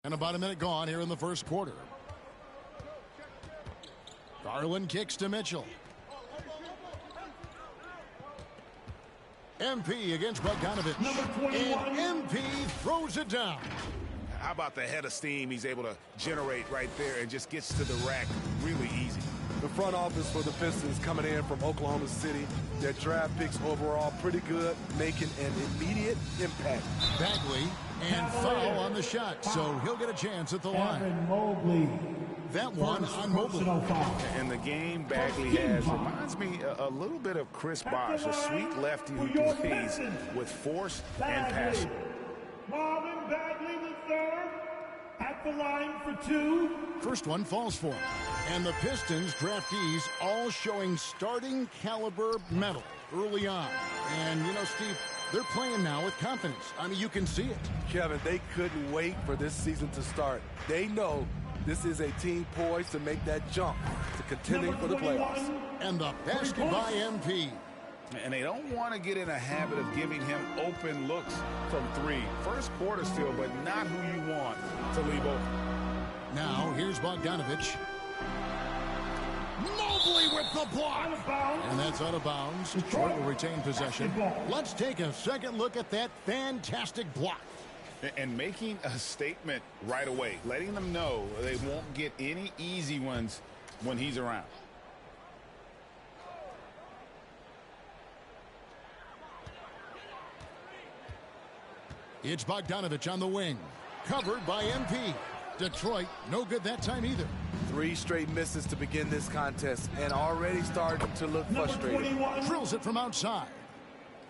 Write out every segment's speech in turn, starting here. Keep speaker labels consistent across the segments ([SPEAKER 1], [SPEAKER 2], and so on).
[SPEAKER 1] And about a minute gone here in the first quarter. Garland kicks to Mitchell. MP against Bogdanovich. And MP throws it down.
[SPEAKER 2] How about the head of steam he's able to generate right there and just gets to the rack really easy.
[SPEAKER 3] The front office for the Pistons coming in from Oklahoma City. Their draft picks overall pretty good, making an immediate impact.
[SPEAKER 1] Bagley and foul on the shot, so he'll get a chance at the line.
[SPEAKER 4] Mobley.
[SPEAKER 1] That one on Mobley.
[SPEAKER 2] And the game Bagley has reminds me a little bit of Chris Bosh, a sweet lefty who plays with force and passion.
[SPEAKER 4] Marvin Bagley III at the line for two.
[SPEAKER 1] First one falls for him. And the Pistons draftees all showing starting caliber metal early on. And, you know, Steve, they're playing now with confidence. I mean, you can see it.
[SPEAKER 3] Kevin, they couldn't wait for this season to start. They know this is a team poised to make that jump to contending for the playoffs.
[SPEAKER 1] And the basket by MP.
[SPEAKER 2] And they don't want to get in a habit of giving him open looks from three. First quarter still, but not who you want to leave open.
[SPEAKER 1] Now, here's Bogdanovich. Mobley with the block. And that's out of bounds. Detroit will retain possession. Let's take a second look at that fantastic block.
[SPEAKER 2] And making a statement right away, letting them know they won't get any easy ones when he's around.
[SPEAKER 1] It's Bogdanovich on the wing. Covered by MP. Detroit, no good that time either.
[SPEAKER 3] 3 straight misses to begin this contest and already starting to look frustrated.
[SPEAKER 1] Drills it from outside.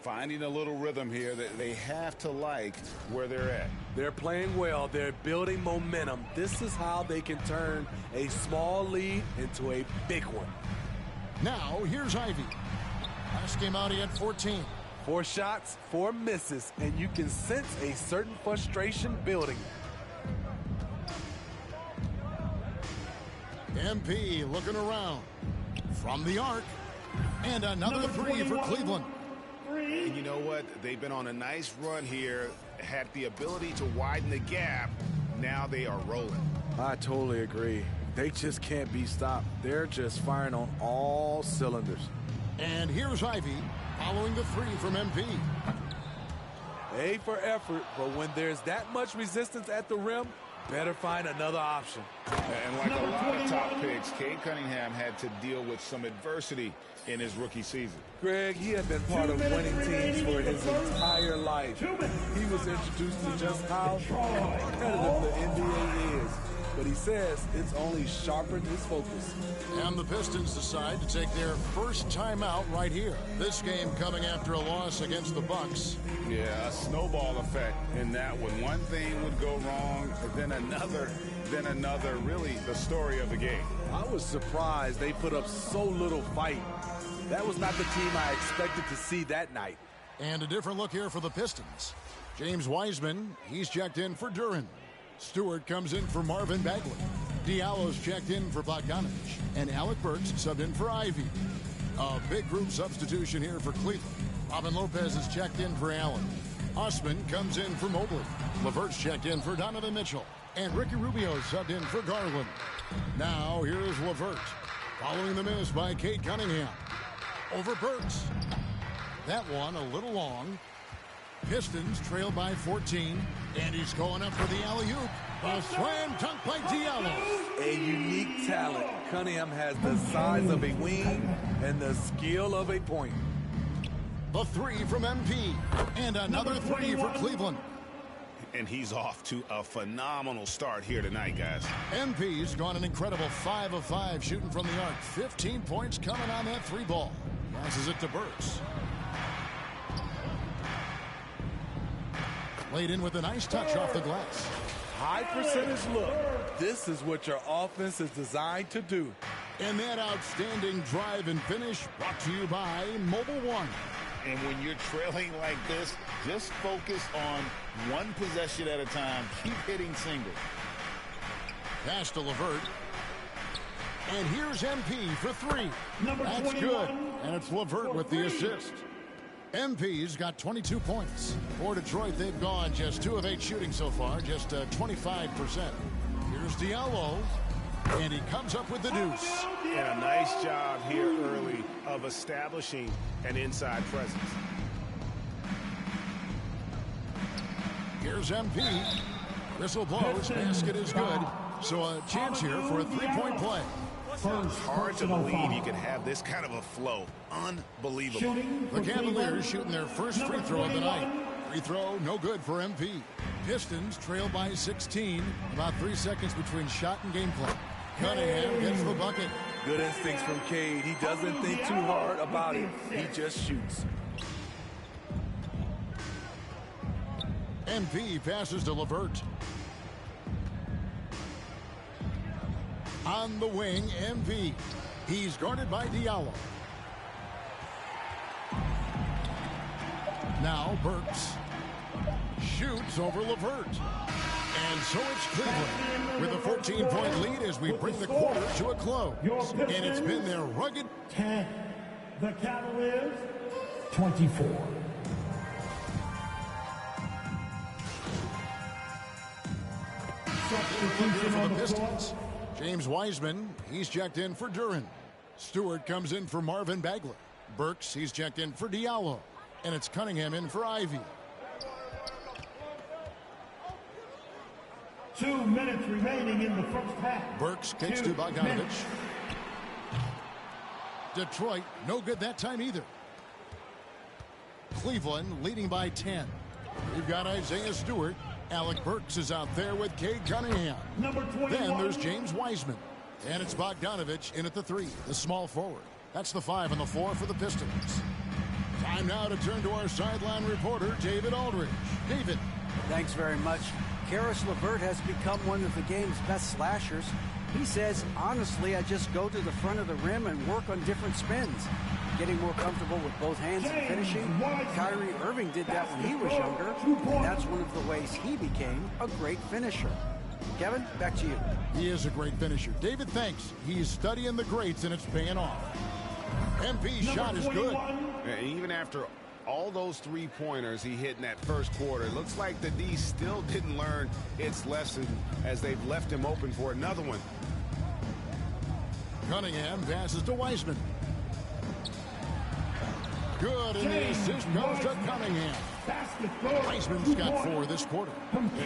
[SPEAKER 2] Finding a little rhythm here that they have to like where they're at.
[SPEAKER 3] They're playing well. They're building momentum. This is how they can turn a small lead into a big one.
[SPEAKER 1] Now, here's Ivy. Last game out, he had 14.
[SPEAKER 3] 4 shots, 4 misses, and you can sense a certain frustration building.
[SPEAKER 1] MP looking around. From the arc. And another 3 for Cleveland.
[SPEAKER 2] And you know what? They've been on a nice run here, had the ability to widen the gap. Now they are rolling.
[SPEAKER 3] I totally agree. They just can't be stopped. They're just firing on all cylinders.
[SPEAKER 1] And here's Ivy following the 3 from MP.
[SPEAKER 3] A for effort, but when there's that much resistance at the rim, better find another option.
[SPEAKER 2] And like a lot of top picks, Cade Cunningham had to deal with some adversity in his rookie season.
[SPEAKER 3] Greg, he had been part of winning teams for his entire life. He was introduced to just how competitive the NBA is. But he says it's only sharpened his focus.
[SPEAKER 1] And the Pistons decide to take their first timeout right here. This game coming after a loss against the Bucks.
[SPEAKER 2] Yeah, a snowball effect in that one. One thing would go wrong, then another. Really the story of the game.
[SPEAKER 3] I was surprised they put up so little fight. That was not the team I expected to see that night.
[SPEAKER 1] And a different look here for the Pistons. James Wiseman, he's checked in for Duren. Stewart comes in for Marvin Bagley. Diallo's checked in for Bogdanovich. And Alec Burks subbed in for Ivy. A big group substitution here for Cleveland. Robin Lopez is checked in for Allen. Osman comes in for Mobley. LeVert's checked in for Donovan Mitchell. And Ricky Rubio subbed in for Garland. Now here's LeVert. Following the miss by Cade Cunningham. Over Burks. That one a little long. Pistons trail by 14. And he's going up for the alley-oop. A slam dunk by Diallo.
[SPEAKER 3] A unique talent. Cunningham has the size of a wing and the skill of a point.
[SPEAKER 1] The 3 from MP. And another 3 for Cleveland.
[SPEAKER 2] And he's off to a phenomenal start here tonight, guys.
[SPEAKER 1] MP's gone an incredible 5 of 5 shooting from the arc. 15 points coming on that 3 ball. Passes it to Burks. Laid in with a nice touch off the glass.
[SPEAKER 3] High percentage look. This is what your offense is designed to do.
[SPEAKER 1] And that outstanding drive and finish brought to you by Mobile One.
[SPEAKER 2] And when you're trailing like this, just focus on one possession at a time. Keep hitting singles.
[SPEAKER 1] Pass to LeVert. And here's MP for 3. That's good. And it's LeVert with the assist. MP's got 22 points. For Detroit, they've gone just 2 of 8 shooting so far, just 25%. Here's Diallo, and he comes up with the deuce.
[SPEAKER 2] And a nice job here early of establishing an inside presence.
[SPEAKER 1] Here's MP. Whistle blows, basket is good. So a chance here for a three-point play.
[SPEAKER 2] Hard to believe you can have this kind of a flow. Unbelievable.
[SPEAKER 1] The Cavaliers shooting their first free throw of the night. Free throw, no good for MP. Pistons trail by 16. About 3 seconds between shot and game play. Cunningham gets the bucket.
[SPEAKER 3] Good instincts from Cade. He doesn't think too hard about it. He just shoots.
[SPEAKER 1] MP passes to LeVert. On the wing, MV. He's guarded by Diallo. Now Burks shoots over LeVert. And so it's Cleveland with a 14-point lead as we bring the quarter to a close. And it's been their rugged
[SPEAKER 4] 10. The Cavaliers, 24.
[SPEAKER 1] Substitution for the Pistons. James Wiseman, he's checked in for Duren. Stewart comes in for Marvin Bagley. Burks, he's checked in for Diallo. And it's Cunningham in for Ivy.
[SPEAKER 4] 2 minutes remaining in the first half.
[SPEAKER 1] Burks kicks to Bogdanovich. Detroit, no good that time either. Cleveland leading by 10. We've got Isaiah Stewart. Alec Burks is out there with Cade Cunningham.
[SPEAKER 4] Number 21.
[SPEAKER 1] Then there's James Wiseman. And it's Bogdanovich in at the 3, the small forward. That's the 5 on the floor for the Pistons. Time now to turn to our sideline reporter, David Aldridge. David.
[SPEAKER 5] Thanks very much. Karis LeVert has become one of the game's best slashers. He says, honestly, I just go to the front of the rim and work on different spins. Getting more comfortable with both hands and finishing. Kyrie Irving did that when he was younger, and that's one of the ways he became a great finisher. Kevin, back to you.
[SPEAKER 1] He is a great finisher. David, thanks. He's studying the greats, and it's paying off. MP's shot is good.
[SPEAKER 2] And even after all those three-pointers he hit in that first quarter, it looks like the D still didn't learn its lesson as they've left him open for another one.
[SPEAKER 1] Cunningham passes to Wiseman. Good, and the assist goes to Cunningham. Wiseman's got 4 this quarter.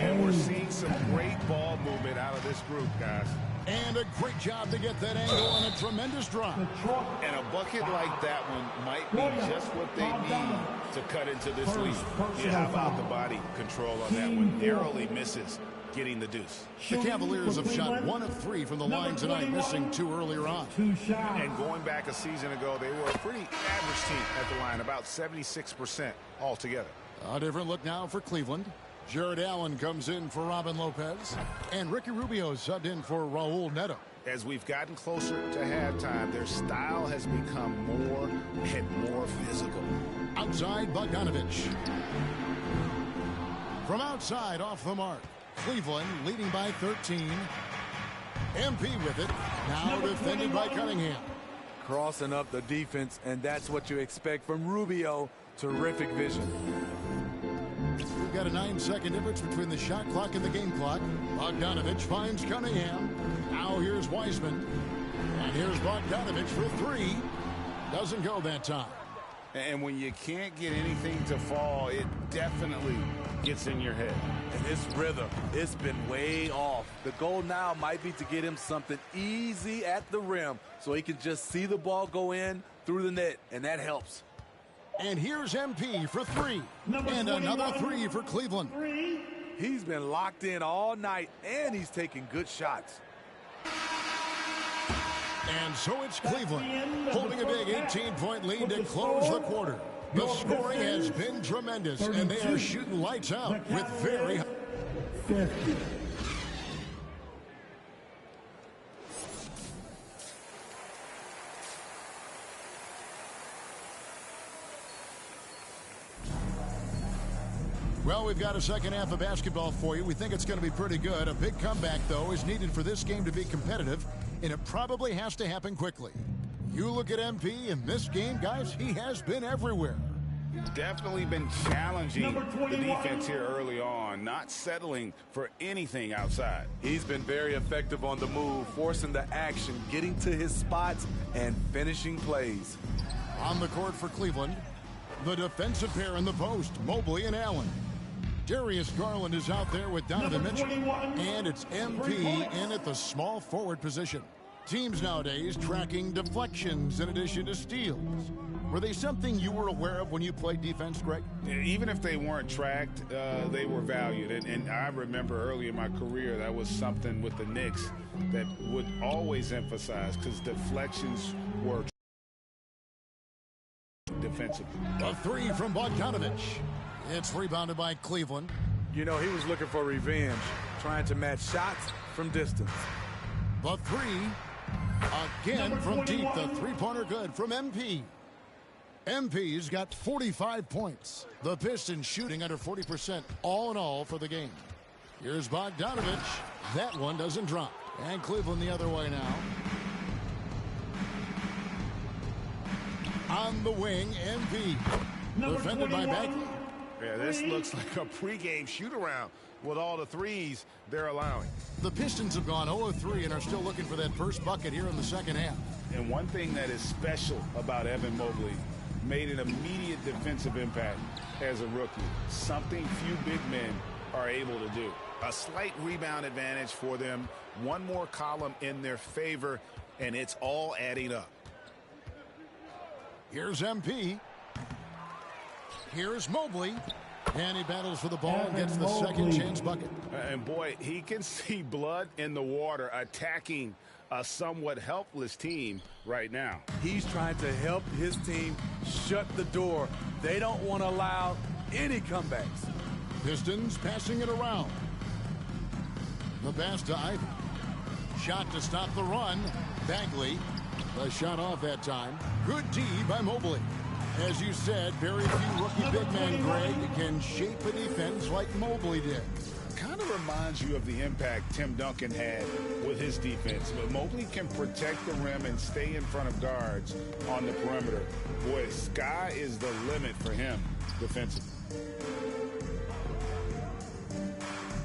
[SPEAKER 2] And we're seeing some great ball movement out of this group, guys.
[SPEAKER 1] And a great job to get that angle on a tremendous drop.
[SPEAKER 2] And a bucket like that one might be just what they need to cut into this lead. Yeah, how about the body control on that one? Narrowly misses getting the deuce.
[SPEAKER 1] The Cavaliers have shot 1 of 3 from the line tonight, missing 2 earlier on.
[SPEAKER 2] And going back a season ago, they were a pretty average team at the line, about 76% altogether.
[SPEAKER 1] A different look now for Cleveland. Jared Allen comes in for Robin Lopez. And Ricky Rubio subbed in for Raul Neto.
[SPEAKER 2] As we've gotten closer to halftime, their style has become more and more physical.
[SPEAKER 1] Outside, Bogdanovich. From outside, off the mark. Cleveland leading by 13. MP with it. Now defended by Cunningham.
[SPEAKER 3] Crossing up the defense, and that's what you expect from Rubio. Terrific vision.
[SPEAKER 1] We've got a 9-second difference between the shot clock and the game clock. Bogdanovich finds Cunningham. Now here's Wiseman. And here's Bogdanovich for 3. Doesn't go that time.
[SPEAKER 2] And when you can't get anything to fall, it definitely gets in your head.
[SPEAKER 3] And his rhythm, it's been way off. The goal now might be to get him something easy at the rim so he can just see the ball go in through the net, and that helps.
[SPEAKER 1] And here's MP for 3. And another 3 for Cleveland.
[SPEAKER 3] He's been locked in all night, and he's taking good shots.
[SPEAKER 1] And so it's Cleveland holding a big 18-point lead to close the quarter. The scoring has been tremendous, and they are shooting lights out with very... Well, we've got a second half of basketball for you. We think it's going to be pretty good. A big comeback, though, is needed for this game to be competitive, and it probably has to happen quickly. You look at MP in this game, guys, he has been everywhere.
[SPEAKER 2] Definitely been challenging the defense here early on, not settling for anything outside.
[SPEAKER 3] He's been very effective on the move, forcing the action, getting to his spots, and finishing plays.
[SPEAKER 1] On the court for Cleveland, the defensive pair in the post, Mobley and Allen. Darius Garland is out there with Donovan Mitchell, and it's MP in at the small forward position. Teams nowadays tracking deflections in addition to steals. Were they something you were aware of when you played defense, Greg?
[SPEAKER 2] Even if they weren't tracked, they were valued. And I remember early in my career, that was something with the Knicks that would always emphasize, because deflections were defensive.
[SPEAKER 1] A three from Bogdanovich. It's rebounded by Cleveland.
[SPEAKER 3] You know, he was looking for revenge, trying to match shots from distance.
[SPEAKER 1] The three, again from deep. The three-pointer good from MP. MP's got 45 points. The Pistons shooting under 40% all in all for the game. Here's Bogdanovich. That one doesn't drop. And Cleveland the other way now. On the wing, MP. Defended by Bagley.
[SPEAKER 6] Yeah, this looks like a pregame shoot-around with all the threes they're allowing.
[SPEAKER 1] The Pistons have gone 0-3 and are still looking for that first bucket here in the second half.
[SPEAKER 2] And one thing that is special about Evan Mobley, made an immediate defensive impact as a rookie. Something few big men are able to do. A slight rebound advantage for them. One more column in their favor, and it's all adding up.
[SPEAKER 1] Here's MP. Here's Mobley. And he battles for the ball and gets the second chance bucket.
[SPEAKER 2] And boy, he can see blood in the water attacking a somewhat helpless team right now.
[SPEAKER 3] He's trying to help his team shut the door. They don't want to allow any comebacks.
[SPEAKER 1] Pistons passing it around. The pass to Ivy. Shot to stop the run. Bagley. The shot off that time. Good D by Mobley. As you said, very few rookie big men, Greg, can shape a defense like Mobley did.
[SPEAKER 2] Kind of reminds you of the impact Tim Duncan had with his defense. But Mobley can protect the rim and stay in front of guards on the perimeter. Boy, sky is the limit for him defensively.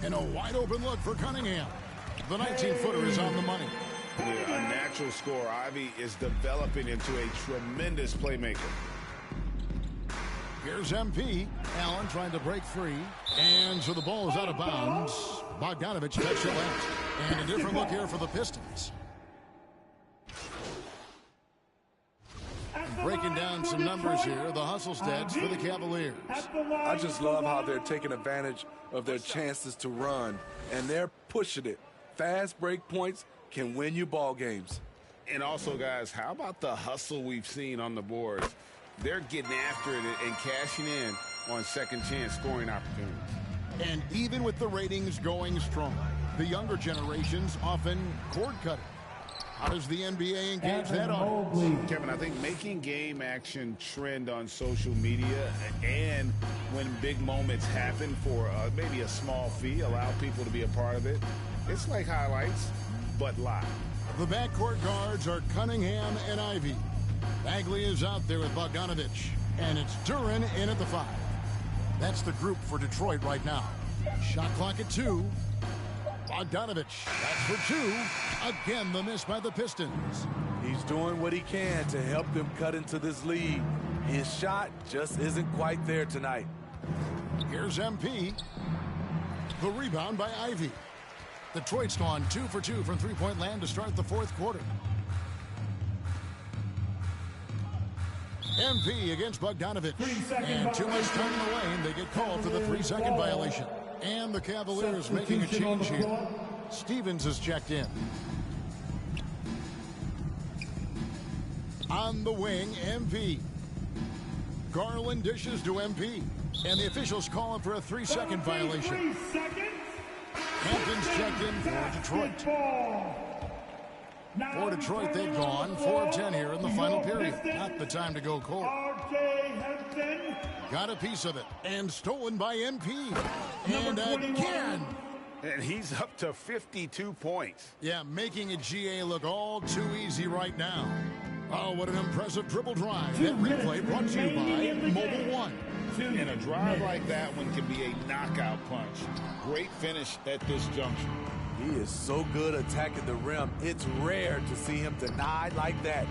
[SPEAKER 1] And a wide open look for Cunningham. The 19-footer is on the money.
[SPEAKER 2] Yeah, a natural scorer. Ivy is developing into a tremendous playmaker.
[SPEAKER 1] Here's MP. Allen trying to break free. And so the ball is out of bounds. Bogdanovich touched it last. And a different look here for the Pistons. Breaking down some numbers here. The hustle stats for the Cavaliers.
[SPEAKER 3] I just love how they're taking advantage of their chances to run. And they're pushing it. Fast break points can win you ball games.
[SPEAKER 2] And also, guys, how about the hustle we've seen on the boards? They're getting after it and cashing in on second chance scoring opportunities.
[SPEAKER 1] And even with the ratings going strong, the younger generations often cord cutting. How does the NBA engage that audience?
[SPEAKER 2] Kevin, I think making game action trend on social media and when big moments happen for maybe a small fee, allow people to be a part of it. It's like highlights, but live.
[SPEAKER 1] The backcourt guards are Cunningham and Ivy. Bagley is out there with Bogdanovich. And it's Duren in at the 5. That's the group for Detroit right now. Shot clock at 2. Bogdanovich, that's for 2. Again, the miss by the Pistons.
[SPEAKER 3] He's doing what he can to help them cut into this lead. His shot just isn't quite there tonight.
[SPEAKER 1] Here's MP. The rebound by Ivy. Detroit's gone 2 for 2 from three-point land to start the fourth quarter. MP against Bogdanovich. And too much time in the lane. They get called for the 3-second violation. And the Cavaliers making a change here. Stevens is checked in. On the wing, MP. Garland dishes to MP. And the officials call him for a 3-second violation. Hampton's checked in for Detroit. For Detroit, they've gone 4 of 10 here in the final period. Not the time to go cold. Got a piece of it. And stolen by MP. And again.
[SPEAKER 2] And he's up to 52 points.
[SPEAKER 1] Yeah, making a GA look all too easy right now. Oh, what an impressive dribble drive. That replay brought to you by Mobile One.
[SPEAKER 2] And a drive like that one can be a knockout punch. Great finish at this juncture.
[SPEAKER 3] He is so good attacking the rim. It's rare to see him denied like that.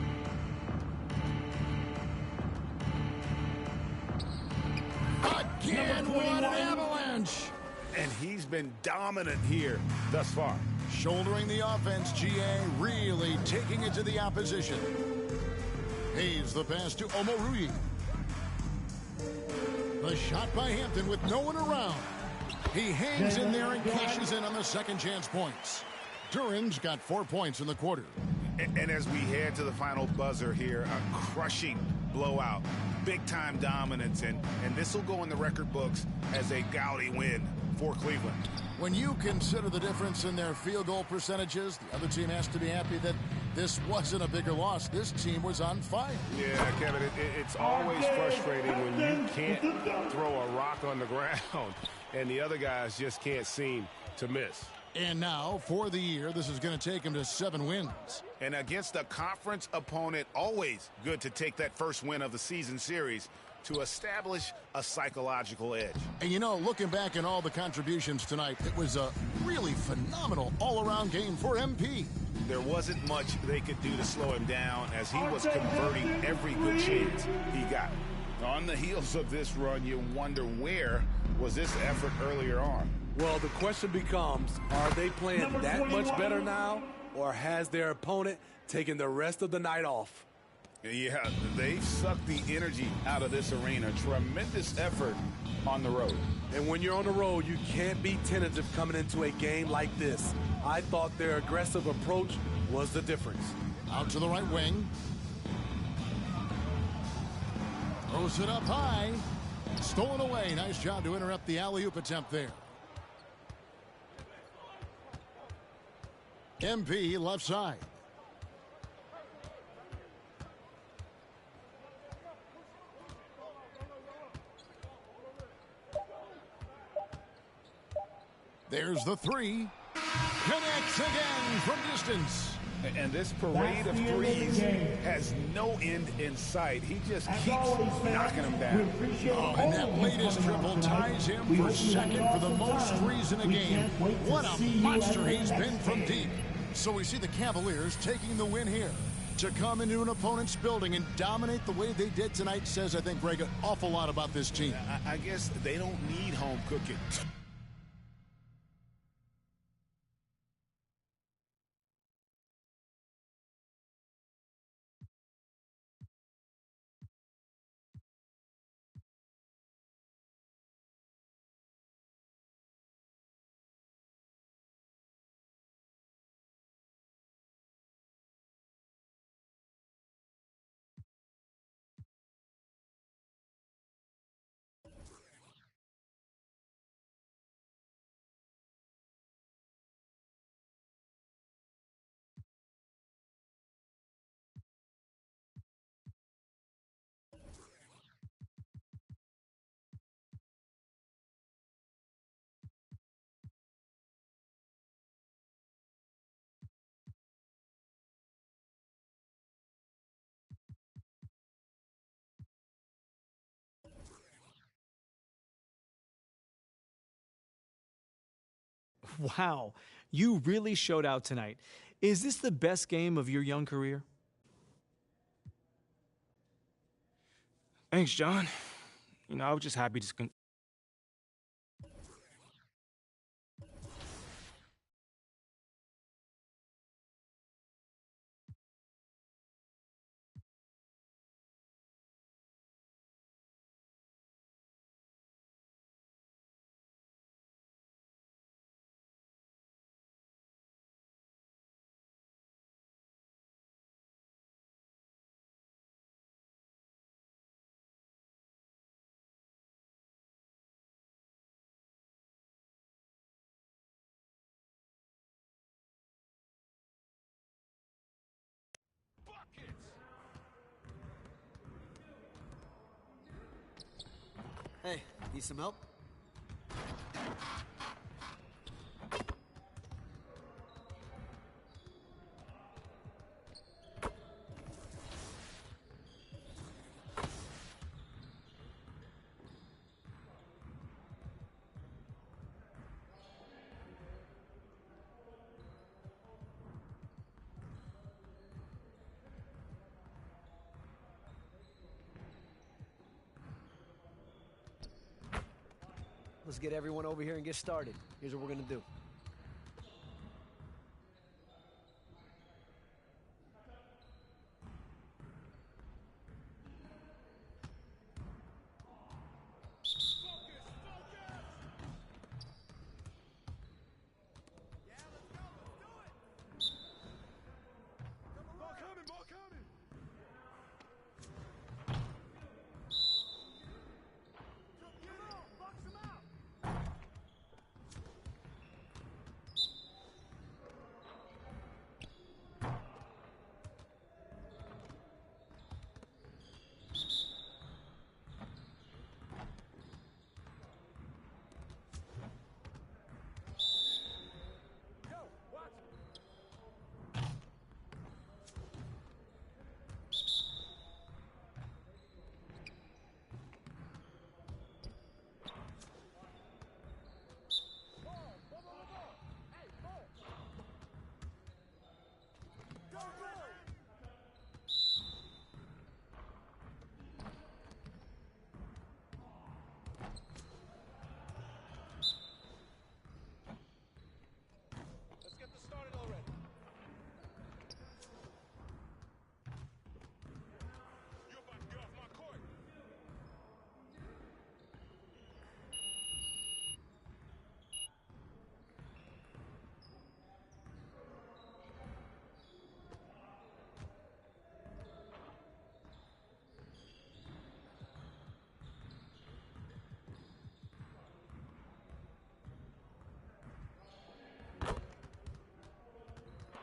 [SPEAKER 1] Again, what an avalanche!
[SPEAKER 2] And he's been dominant here thus far.
[SPEAKER 1] Shouldering the offense, GA really taking it to the opposition. Hayes the pass to Omoruyi. The shot by Hampton with no one around. He hangs in there and cashes in on the second chance points. Duran's got 4 points in the quarter.
[SPEAKER 2] And as we head to the final buzzer here, a crushing blowout. Big-time dominance, and this will go in the record books as a gaudy win for Cleveland.
[SPEAKER 1] When you consider the difference in their field goal percentages, the other team has to be happy that this wasn't a bigger loss. This team was on fire.
[SPEAKER 6] Yeah, Kevin, it's always frustrating when you can't throw a rock on the ground and the other guys just can't seem to miss.
[SPEAKER 1] And now, for the year, this is going to take him to 7 wins.
[SPEAKER 2] And against a conference opponent, always good to take that first win of the season series to establish a psychological edge.
[SPEAKER 1] And, you know, looking back at all the contributions tonight, it was a really phenomenal all-around game for MP.
[SPEAKER 2] There wasn't much they could do to slow him down as he was converting every good chance he got. On the heels of this run, you wonder where was this effort earlier on?
[SPEAKER 3] Well, the question becomes, are they playing that much better now, or has their opponent taken the rest of the night off?
[SPEAKER 2] Yeah, they've sucked the energy out of this arena. Tremendous effort on the road.
[SPEAKER 3] And when you're on the road, you can't be tentative coming into a game like this. I thought their aggressive approach was the difference.
[SPEAKER 1] Out to the right wing. Throws it up high. Stolen away. Nice job to interrupt the alley-oop attempt there. MP left side. There's the three. Connects again from distance.
[SPEAKER 2] And this parade of threes has no end in sight. He just keeps knocking them down.
[SPEAKER 1] Oh, and that latest triple ties him for second for the most threes in a game. What a monster he's been from deep. So we see the Cavaliers taking the win here. To come into an opponent's building and dominate the way they did tonight says, I think, Greg, an awful lot about this team.
[SPEAKER 2] I guess they don't need home cooking.
[SPEAKER 7] Wow, you really showed out tonight. Is this the best game of your young career?
[SPEAKER 8] Thanks, John. You know, I was just happy to
[SPEAKER 5] Hey, need some help? Let's get everyone over here and get started. Here's what we're going to do.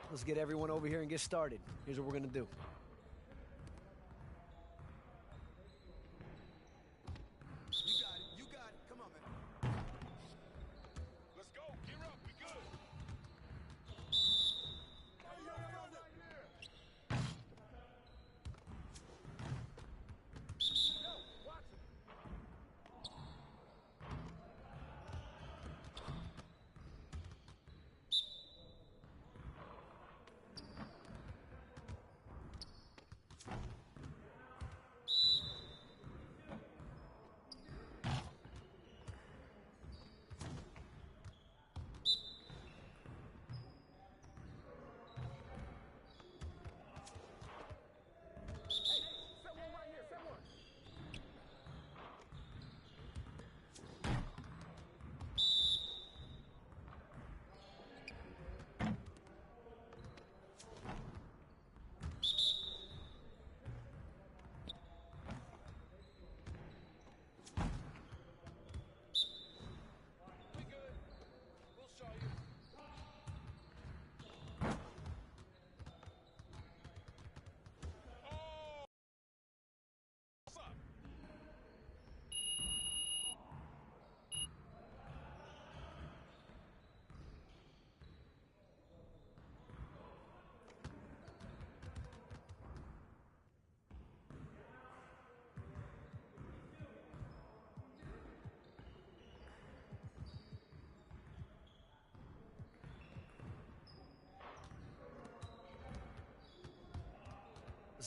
[SPEAKER 5] Let's get everyone over here and get started. Here's what we're going to do.
[SPEAKER 9] You got it. Come on, man.
[SPEAKER 6] Let's go. Gear up. We good.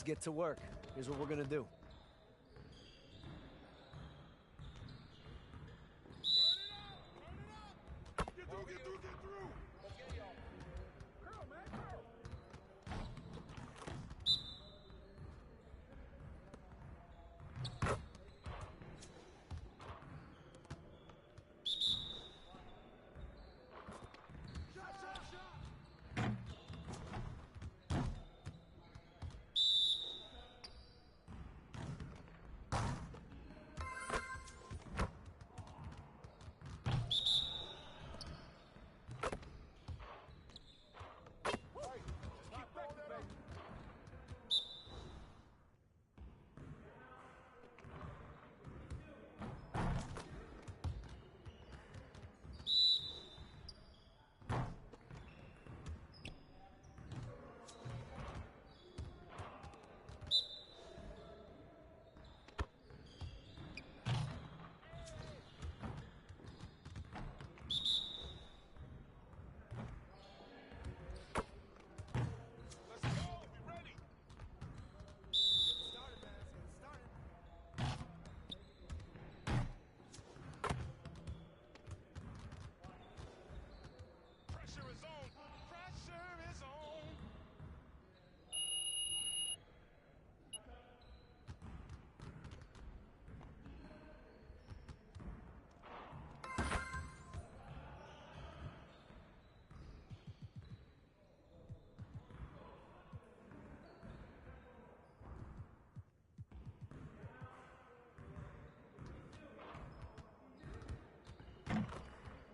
[SPEAKER 5] Let's get to work. Here's what we're going to do.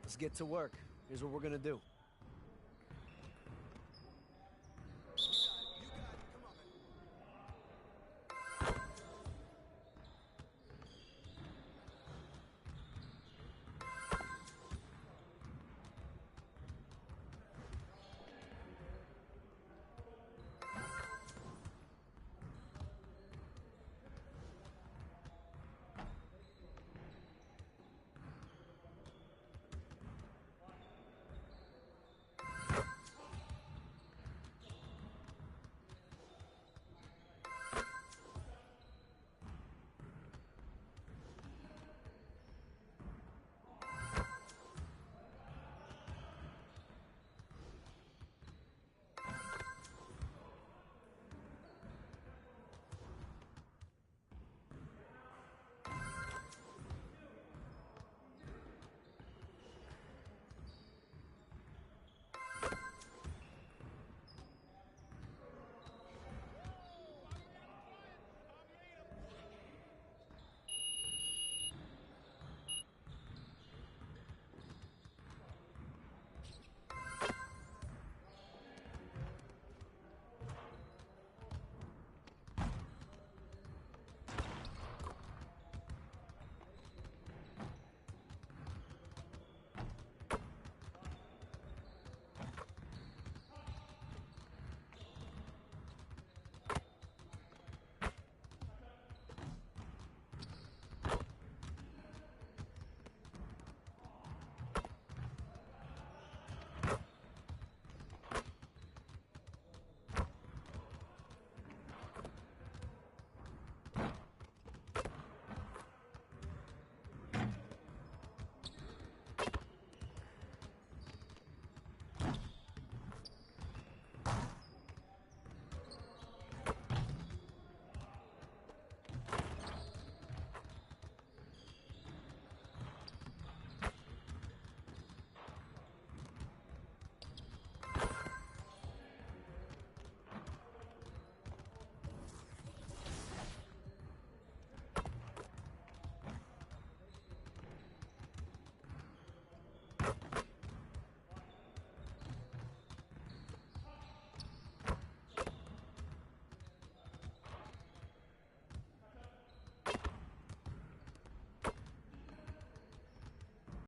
[SPEAKER 10] Let's get to work. Here's what we're going to do.